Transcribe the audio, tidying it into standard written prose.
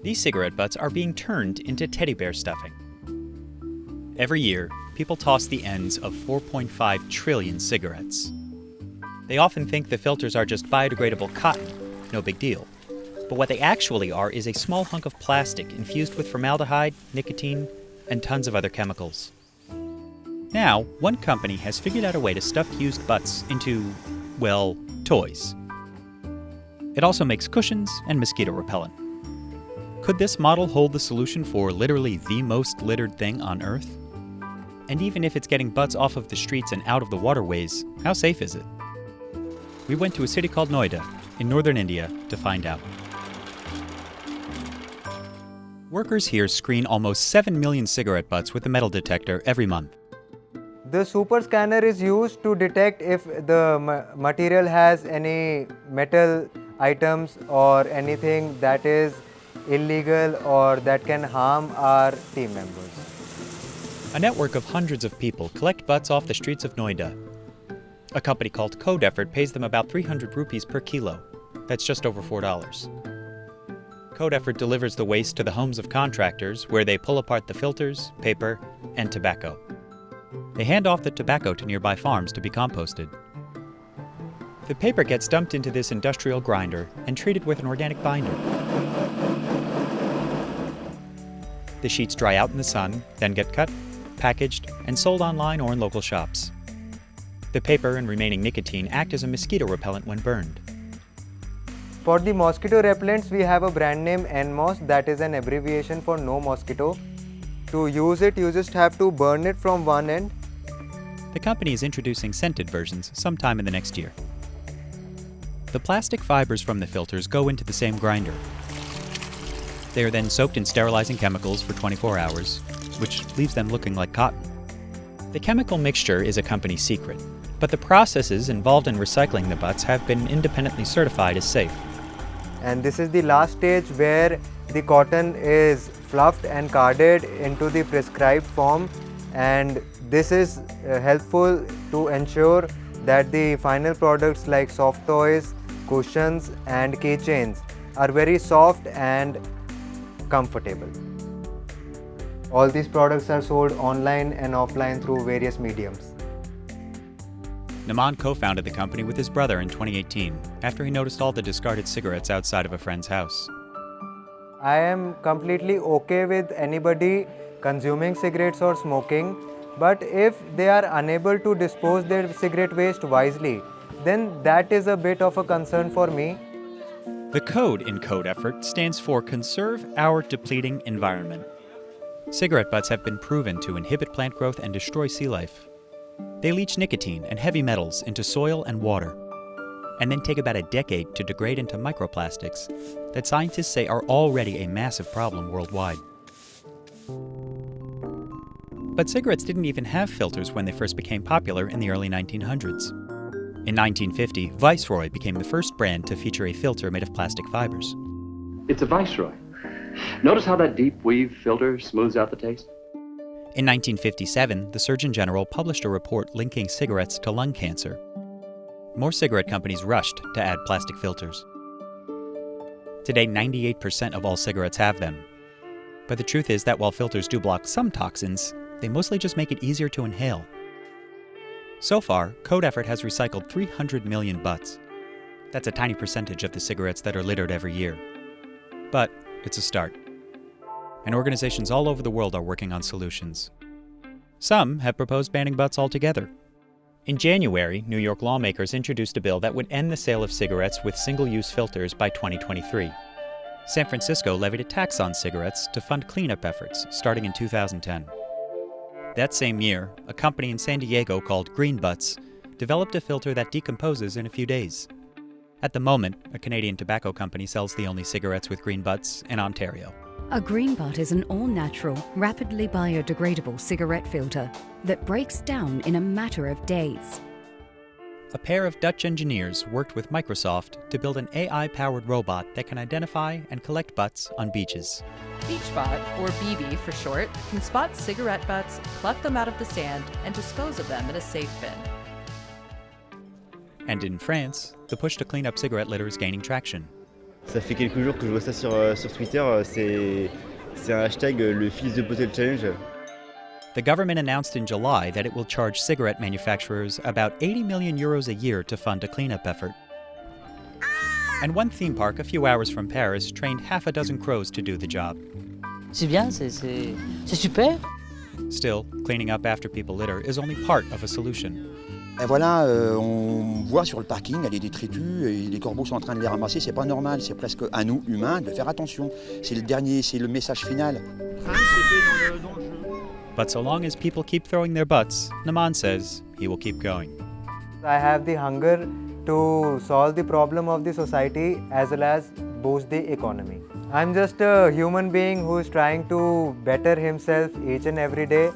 These cigarette butts are being turned into teddy bear stuffing. Every year, people toss the ends of 4.5 trillion cigarettes. They often think the filters are just biodegradable cotton, no big deal. But what they actually are is a small hunk of plastic infused with formaldehyde, nicotine, and tons of other chemicals. Now, one company has figured out a way to stuff used butts into, well, toys. It also makes cushions and mosquito repellent. Could this model hold the solution for literally the most littered thing on Earth? And even if it's getting butts off of the streets and out of the waterways, how safe is it? We went to a city called Noida, in northern India, to find out. Workers here screen almost 7 million cigarette butts with a metal detector every month. The super scanner is used to detect if the material has any metal items or anything that is illegal or that can harm our team members. A network of hundreds of people collect butts off the streets of Noida. A company called Code Effort pays them about 300 rupees per kilo. That's just over $4. Code Effort delivers the waste to the homes of contractors, where they pull apart the filters, paper, and tobacco. They hand off the tobacco to nearby farms to be composted. The paper gets dumped into this industrial grinder and treated with an organic binder. The sheets dry out in the sun, then get cut, packaged, and sold online or in local shops. The paper and remaining nicotine act as a mosquito repellent when burned. For the mosquito repellents, we have a brand name NMOS, that is an abbreviation for no mosquito. To use it, you just have to burn it from one end. The company is introducing scented versions sometime in the next year. The plastic fibers from the filters go into the same grinder. They are then soaked in sterilizing chemicals for 24 hours, which leaves them looking like cotton. The chemical mixture is a company secret, but the processes involved in recycling the butts have been independently certified as safe. And this is the last stage where the cotton is fluffed and carded into the prescribed form, and this is helpful to ensure that the final products like soft toys, cushions and keychains are very soft and comfortable. All these products are sold online and offline through various mediums. Naman co-founded the company with his brother in 2018 after he noticed all the discarded cigarettes outside of a friend's house. I am completely okay with anybody consuming cigarettes or smoking, but if they are unable to dispose their cigarette waste wisely, then that is a bit of a concern for me. The code in Code Effort stands for Conserve Our Depleting Environment. Cigarette butts have been proven to inhibit plant growth and destroy sea life. They leach nicotine and heavy metals into soil and water, and then take about a decade to degrade into microplastics that scientists say are already a massive problem worldwide. But cigarettes didn't even have filters when they first became popular in the early 1900s. In 1950, Viceroy became the first brand to feature a filter made of plastic fibers. It's a Viceroy. Notice how that deep weave filter smooths out the taste? In 1957, the Surgeon General published a report linking cigarettes to lung cancer. More cigarette companies rushed to add plastic filters. Today, 98% of all cigarettes have them. But the truth is that while filters do block some toxins, they mostly just make it easier to inhale. So far, Code Effort has recycled 300 million butts. That's a tiny percentage of the cigarettes that are littered every year. But it's a start. And organizations all over the world are working on solutions. Some have proposed banning butts altogether. In January, New York lawmakers introduced a bill that would end the sale of cigarettes with single-use filters by 2023. San Francisco levied a tax on cigarettes to fund cleanup efforts starting in 2010. That same year, a company in San Diego called Green Butts developed a filter that decomposes in a few days. At the moment, a Canadian tobacco company sells the only cigarettes with green butts in Ontario. A green butt is an all-natural, rapidly biodegradable cigarette filter that breaks down in a matter of days. A pair of Dutch engineers worked with Microsoft to build an AI-powered robot that can identify and collect butts on beaches. BeachBot, or BB for short, can spot cigarette butts, pluck them out of the sand, and dispose of them in a safe bin. And in France, the push to clean up cigarette litter is gaining traction. Ça fait quelques jours que je vois ça sur Twitter, c'est un hashtag le fils de Potel Challenge. The government announced in July that it will charge cigarette manufacturers about 80 million euros a year to fund a cleanup effort. And one theme park a few hours from Paris trained half a dozen crows to do the job. C'est bien, c'est super. Still, cleaning up after people litter is only part of a solution. Et voilà, on voit sur le parking, il y a des détritus et les corbeaux sont en train de les ramasser, c'est pas normal, c'est presque à nous, humains, de faire attention. C'est le message final. But so long as people keep throwing their butts, Naman says he will keep going. I have the hunger to solve the problem of the society as well as boost the economy. I'm just a human being who is trying to better himself each and every day.